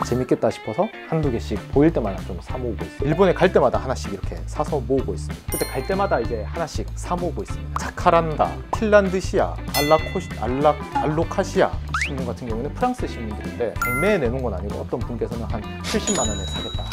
재밌겠다 싶어서 한두 개씩 보일 때마다 좀 사 모으고 있어요. 일본에 갈 때마다 하나씩 이렇게 사서 모으고 있습니다. 그때 갈 때마다 이제 하나씩 사 모으고 있습니다. 자카란다, 핀란드시아, 알로카시아 신문 같은 경우는 프랑스 신문들인데 경매에 내놓은 건 아니고 어떤 분께서는 한 70만 원에 사겠다.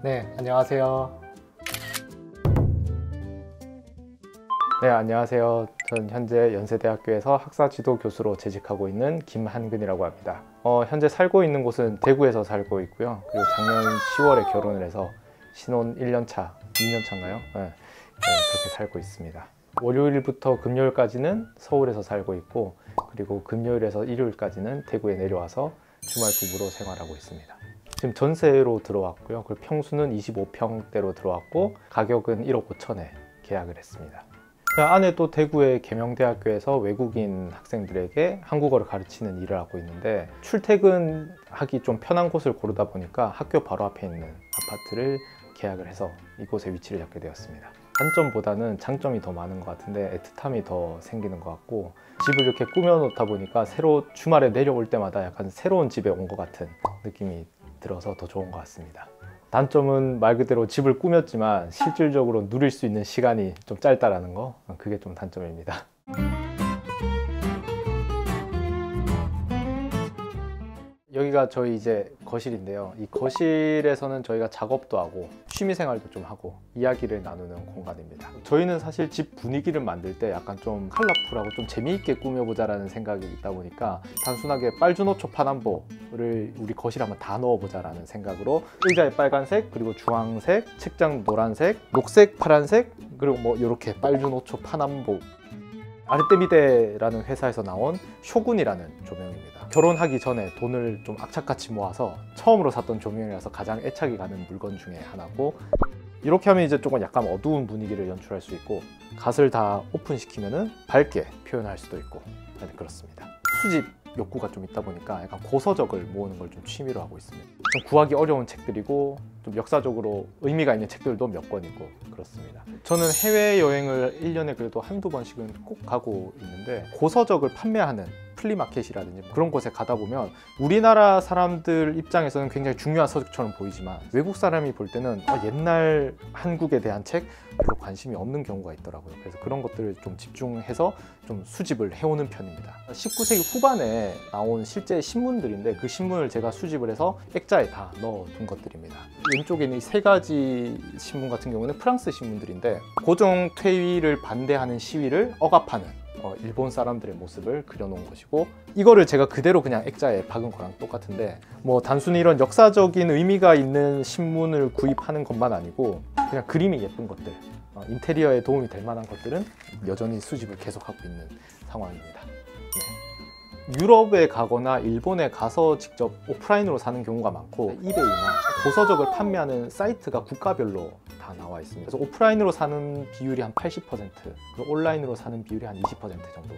네, 안녕하세요. 안녕하세요. 전 현재 연세대학교에서 학사지도 교수로 재직하고 있는 김한근이라고 합니다. 현재 살고 있는 곳은 대구에서 살고 있고요. 그리고 작년 10월에 결혼을 해서 신혼 1년차, 2년차인가요? 네, 그렇게 살고 있습니다. 월요일부터 금요일까지는 서울에서 살고 있고, 그리고 금요일에서 일요일까지는 대구에 내려와서 주말 부부로 생활하고 있습니다. 지금 전세로 들어왔고요. 그리고 평수는 25평대로 들어왔고 가격은 1억 5천에 계약을 했습니다. 그 안에 또 대구의 계명대학교에서 외국인 학생들에게 한국어를 가르치는 일을 하고 있는데, 출퇴근하기 좀 편한 곳을 고르다 보니까 학교 바로 앞에 있는 아파트를 계약을 해서 이곳에 위치를 잡게 되었습니다. 단점보다는 장점이 더 많은 것 같은데 애틋함이 더 생기는 것 같고, 집을 이렇게 꾸며 놓다 보니까 주말에 내려올 때마다 약간 새로운 집에 온 것 같은 느낌이 들어서 더 좋은 것 같습니다. 단점은 말 그대로 집을 꾸몄지만 실질적으로 누릴 수 있는 시간이 좀 짧다라는 거, 그게 좀 단점입니다. 여기가 저희 이제 거실인데요. 이 거실에서는 저희가 작업도 하고 취미생활도 좀 하고 이야기를 나누는 공간입니다. 저희는 사실 집 분위기를 만들 때 약간 좀 컬러풀하고 좀 재미있게 꾸며보자라는 생각이 있다 보니까 단순하게 빨주노초 파남보를 우리 거실에 한번 다 넣어보자라는 생각으로 의자에 빨간색, 그리고 주황색, 책장 노란색, 녹색, 파란색, 그리고 뭐 이렇게 빨주노초 파남보. 아르테미데라는 회사에서 나온 쇼군이라는 조명입니다. 결혼하기 전에 돈을 좀 악착같이 모아서 처음으로 샀던 조명이라서 가장 애착이 가는 물건 중에 하나고, 이렇게 하면 이제 조금 약간 어두운 분위기를 연출할 수 있고, 갓을 다 오픈시키면은 밝게 표현할 수도 있고, 그렇습니다. 수집 욕구가 좀 있다 보니까 약간 고서적을 모으는 걸 좀 취미로 하고 있습니다. 좀 구하기 어려운 책들이고 좀 역사적으로 의미가 있는 책들도 몇 권이고 그렇습니다. 저는 해외여행을 1년에 그래도 한두 번씩은 꼭 가고 있는데, 고서적을 판매하는 플리마켓이라든지 그런 곳에 가다 보면 우리나라 사람들 입장에서는 굉장히 중요한 서적처럼 보이지만 외국 사람이 볼 때는 옛날 한국에 대한 책 별로 관심이 없는 경우가 있더라고요. 그래서 그런 것들을 좀 집중해서 좀 수집을 해오는 편입니다. 19세기 후반에 나온 실제 신문들인데 그 신문을 제가 수집을 해서 액자에 다 넣어둔 것들입니다. 왼쪽에 있는 이 세 가지 신문 같은 경우는 프랑스 신문들인데, 고종 퇴위를 반대하는 시위를 억압하는 일본 사람들의 모습을 그려놓은 것이고, 이거를 제가 그대로 그냥 액자에 박은 거랑 똑같은데, 뭐 단순히 이런 역사적인 의미가 있는 신문을 구입하는 것만 아니고 그냥 그림이 예쁜 것들, 인테리어에 도움이 될 만한 것들은 여전히 수집을 계속하고 있는 상황입니다. 유럽에 가거나 일본에 가서 직접 오프라인으로 사는 경우가 많고, 이베이나 고서적을 판매하는 사이트가 국가별로 다 나와 있습니다. 그래서 오프라인으로 사는 비율이 한 80%, 그리고 온라인으로 사는 비율이 한 20% 정도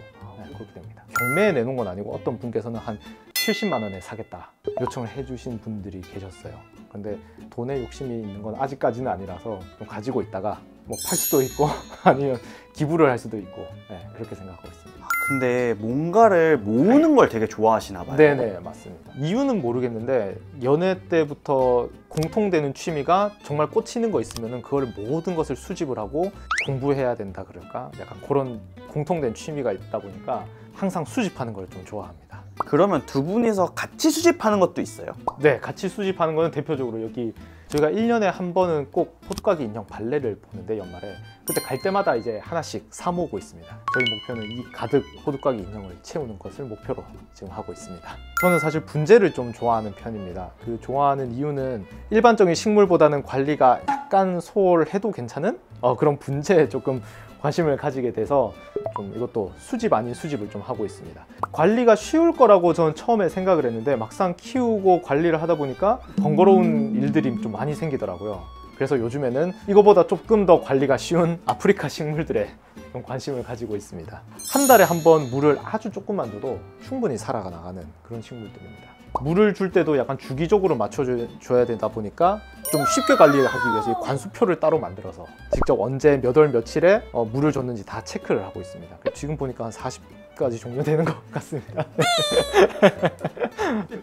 그렇게 됩니다. 경매에 내놓은 건 아니고 어떤 분께서는 한 70만 원에 사겠다 요청을 해주신 분들이 계셨어요. 근데 돈에 욕심이 있는 건 아직까지는 아니라서 좀 가지고 있다가 뭐 팔 수도 있고 아니면 기부를 할 수도 있고, 그렇게 생각하고 있습니다. 근데 뭔가를 모으는 걸 되게 좋아하시나 봐요. 네네, 맞습니다. 이유는 모르겠는데 연애 때부터 공통되는 취미가 정말 꽂히는 거 있으면 그걸 모든 것을 수집을 하고 공부해야 된다 그럴까? 약간 그런 공통된 취미가 있다 보니까 항상 수집하는 걸 좀 좋아합니다. 그러면 두 분이서 같이 수집하는 것도 있어요? 네, 같이 수집하는 거는 대표적으로 여기 저희가 1년에 한 번은 꼭 호두까기 인형 발레를 보는데, 연말에 그때 갈 때마다 이제 하나씩 사 모으고 있습니다. 저희 목표는 이 가득 호두까기 인형을 채우는 것을 목표로 지금 하고 있습니다. 저는 사실 분재를 좀 좋아하는 편입니다. 그 좋아하는 이유는 일반적인 식물보다는 관리가 약간 소홀해도 괜찮은 그런 분재에 조금 관심을 가지게 돼서 좀 이것도 수집 아닌 수집을 좀 하고 있습니다. 관리가 쉬울 거라고 저는 처음에 생각을 했는데 막상 키우고 관리를 하다 보니까 번거로운 일들이 좀 많이 생기더라고요. 그래서 요즘에는 이거보다 조금 더 관리가 쉬운 아프리카 식물들에 좀 관심을 가지고 있습니다. 한 달에 한 번 물을 아주 조금만 줘도 충분히 살아가 나가는 그런 식물들입니다. 물을 줄 때도 약간 주기적으로 맞춰줘야 되다 보니까 좀 쉽게 관리하기 위해서 이 관수표를 따로 만들어서 직접 언제 몇 월 며칠에 물을 줬는지 다 체크를 하고 있습니다. 지금 보니까 한 40가지 종류 되는 것 같습니다.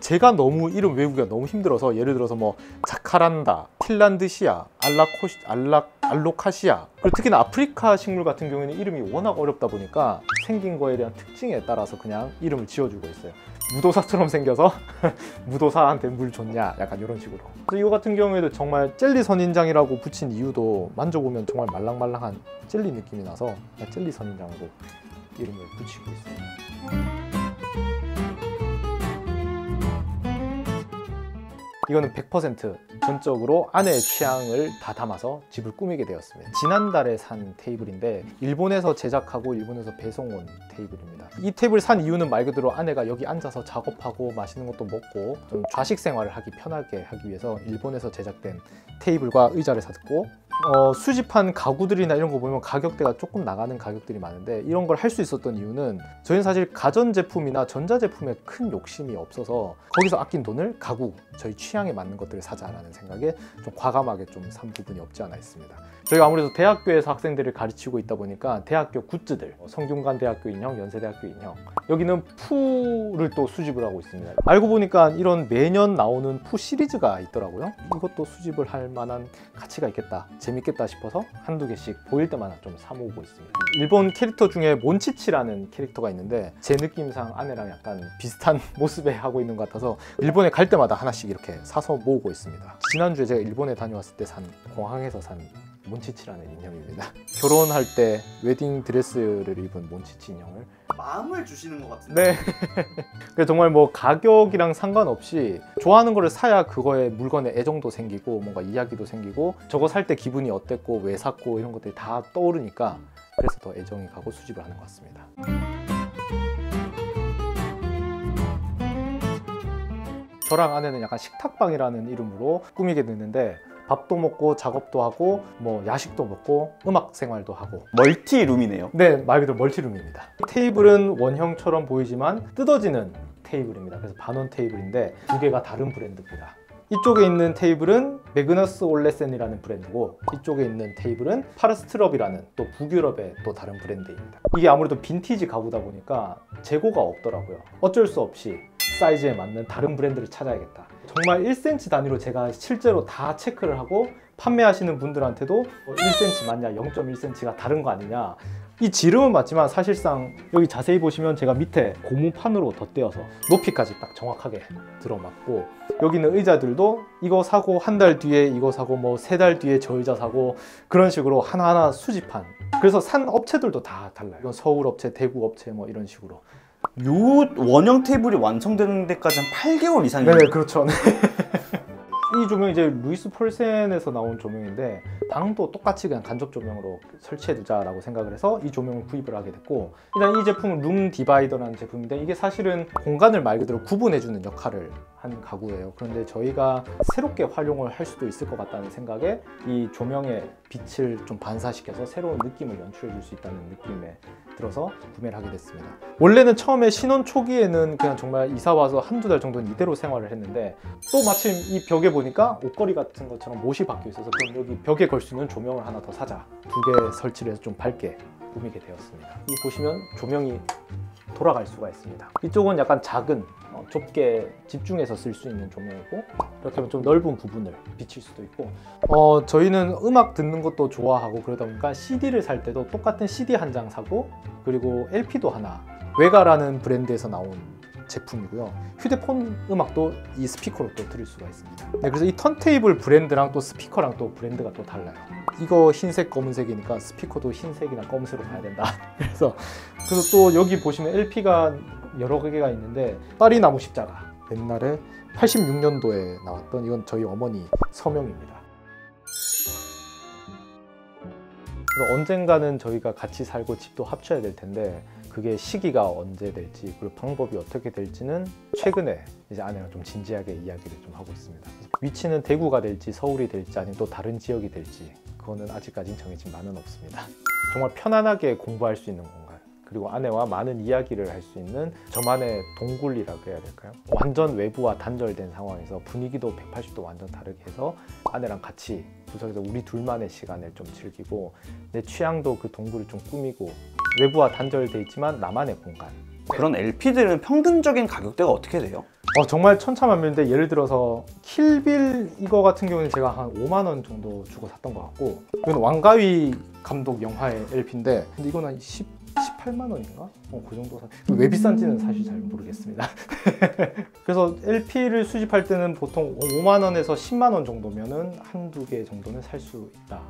제가 너무 이름 외우기가 너무 힘들어서 예를 들어서 뭐 자카란다, 핀란드시아, 알로카시아, 그리고 특히나 아프리카 식물 같은 경우에는 이름이 워낙 어렵다 보니까 생긴 거에 대한 특징에 따라서 그냥 이름을 지어주고 있어요. 무도사처럼 생겨서 무도사한테 물 줬냐, 약간 이런 식으로. 그래서 이거 같은 경우에도 정말 젤리 선인장이라고 붙인 이유도 만져보면 정말 말랑말랑한 젤리 느낌이 나서 젤리 선인장으로 이름을 붙이고 있습니다. 이거는 100% 전적으로 아내의 취향을 다 담아서 집을 꾸미게 되었습니다. 지난달에 산 테이블인데 일본에서 제작하고 일본에서 배송 온 테이블입니다. 이 테이블 산 이유는 말 그대로 아내가 여기 앉아서 작업하고 맛있는 것도 먹고 좀 좌식 생활을 하기 편하게 하기 위해서 일본에서 제작된 테이블과 의자를 샀고, 수집한 가구들이나 이런 거 보면 가격대가 조금 나가는 가격들이 많은데 이런 걸 할 수 있었던 이유는 저희는 사실 가전제품이나 전자제품에 큰 욕심이 없어서 거기서 아낀 돈을 가구, 저희 취향에 맞는 것들을 사자라는 생각에 좀 과감하게 좀 산 부분이 없지 않아 있습니다. 저희가 아무래도 대학교에서 학생들을 가르치고 있다 보니까 대학교 굿즈들, 성균관대학교 인형, 연세대학교 인형, 여기는 푸를 또 수집을 하고 있습니다. 알고 보니까 이런 매년 나오는 푸 시리즈가 있더라고요. 이것도 수집을 할 만한 가치가 있겠다, 재밌겠다 싶어서 한두 개씩 보일 때마다 좀 사 모으고 있습니다. 일본 캐릭터 중에 몬치치라는 캐릭터가 있는데 제 느낌상 아내랑 약간 비슷한 모습에 하고 있는 것 같아서 일본에 갈 때마다 하나씩 이렇게 사서 모으고 있습니다. 지난주에 제가 일본에 다녀왔을 때 공항에서 산 몬치치라는 인형입니다. 결혼할 때 웨딩 드레스를 입은 몬치치 인형을 마음을 주시는 것 같은데. 네. 그래서 정말 뭐 가격이랑 상관없이 좋아하는 거를 사야 그거에 물건에 애정도 생기고 뭔가 이야기도 생기고 저거 살 때 기분이 어땠고 왜 샀고 이런 것들이 다 떠오르니까 그래서 더 애정이 가고 수집을 하는 것 같습니다. 저랑 아내는 약간 식탁방이라는 이름으로 꾸미게 됐는데 밥도 먹고 작업도 하고 뭐 야식도 먹고 음악 생활도 하고. 멀티룸이네요. 네, 말 그대로 멀티룸입니다. 테이블은 원형처럼 보이지만 뜯어지는 테이블입니다. 그래서 반원 테이블인데 두 개가 다른 브랜드입니다. 이쪽에 있는 테이블은 매그너스 올레센이라는 브랜드고 이쪽에 있는 테이블은 파르스트럽이라는 또 북유럽의 또 다른 브랜드입니다. 이게 아무래도 빈티지 가구다 보니까 재고가 없더라고요. 어쩔 수 없이 사이즈에 맞는 다른 브랜드를 찾아야겠다. 정말 1cm 단위로 제가 실제로 다 체크를 하고 판매하시는 분들한테도 1cm 맞냐, 0.1cm가 다른 거 아니냐, 이 지름은 맞지만 사실상 여기 자세히 보시면 제가 밑에 고무판으로 덧대어서 높이까지 딱 정확하게 들어맞고, 여기 있는 의자들도 이거 사고 한 달 뒤에 이거 사고 뭐 3달 뒤에 저 의자 사고 그런 식으로 하나하나 수집한, 그래서 산 업체들도 다 달라요. 이건 서울 업체, 대구 업체 뭐 이런 식으로. 요 원형 테이블이 완성되는 데까지 한 8개월 이상이에요. 네, 그렇죠. 이 조명 이제 루이스 폴센에서 나온 조명인데 방도 똑같이 그냥 간접 조명으로 설치해두자라고 생각을 해서 이 조명을 구입을 하게 됐고, 일단 이 제품은 룸 디바이더라는 제품인데 이게 사실은 공간을 말 그대로 구분해주는 역할을 한 가구예요. 그런데 저희가 새롭게 활용을 할 수도 있을 것 같다는 생각에 이 조명의 빛을 좀 반사시켜서 새로운 느낌을 연출해 줄 수 있다는 느낌에 들어서 구매를 하게 됐습니다. 원래는 처음에 신혼 초기에는 그냥 정말 이사 와서 한두 달 정도는 이대로 생활을 했는데 또 마침 이 벽에 보니까 옷걸이 같은 것처럼 못이 박혀 있어서 그럼 여기 벽에 걸 수 있는 조명을 하나 더 사자, 2개 설치를 해서 좀 밝게 꾸미게 되었습니다. 여기 보시면 조명이 돌아갈 수가 있습니다. 이쪽은 약간 작은 좁게 집중해서 쓸 수 있는 조명이고, 이렇게 하면 좀 넓은 부분을 비칠 수도 있고, 저희는 음악 듣는 것도 좋아하고 그러다 보니까 CD를 살 때도 똑같은 CD 한 장 사고, 그리고 LP도 하나, 웨가라는 브랜드에서 나온 제품이고요. 휴대폰 음악도 이 스피커로 또 들을 수가 있습니다. 네, 그래서 이 턴테이블 브랜드랑 또 스피커랑 또 브랜드가 또 달라요. 이거 흰색 검은색이니까 스피커도 흰색이나 검은색으로 봐야 된다. 그래서 또 여기 보시면 LP가 여러 개가 있는데 파리나무 십자가, 옛날에 86년도에 나왔던, 이건 저희 어머니 서명입니다. 그래서 언젠가는 저희가 같이 살고 집도 합쳐야 될 텐데 그게 시기가 언제 될지 그리고 방법이 어떻게 될지는 최근에 이제 아내랑 좀 진지하게 이야기를 좀 하고 있습니다. 위치는 대구가 될지 서울이 될지 아니면 또 다른 지역이 될지 그거는 아직까지는 정해진 바는 없습니다. 정말 편안하게 공부할 수 있는 공간, 그리고 아내와 많은 이야기를 할 수 있는 저만의 동굴이라고 해야 될까요? 완전 외부와 단절된 상황에서 분위기도 180도 완전 다르게 해서 아내랑 같이 구석에서 우리 둘만의 시간을 좀 즐기고 내 취향도 그 동굴을 좀 꾸미고 외부와 단절돼 있지만 나만의 공간. 그런 LP들은 평균적인 가격대가 어떻게 돼요? 정말 천차만별인데 예를 들어서 킬빌 이거 같은 경우는 제가 한 5만 원 정도 주고 샀던 것 같고, 이건 왕가위 감독 영화의 LP인데 근데 이건 한 18만 원인가? 그 정도 왜 비싼지는 사실 잘 모르겠습니다. 그래서 LP를 수집할 때는 보통 5만 원에서 10만 원 정도면은 한두 개 정도는 살 수 있다.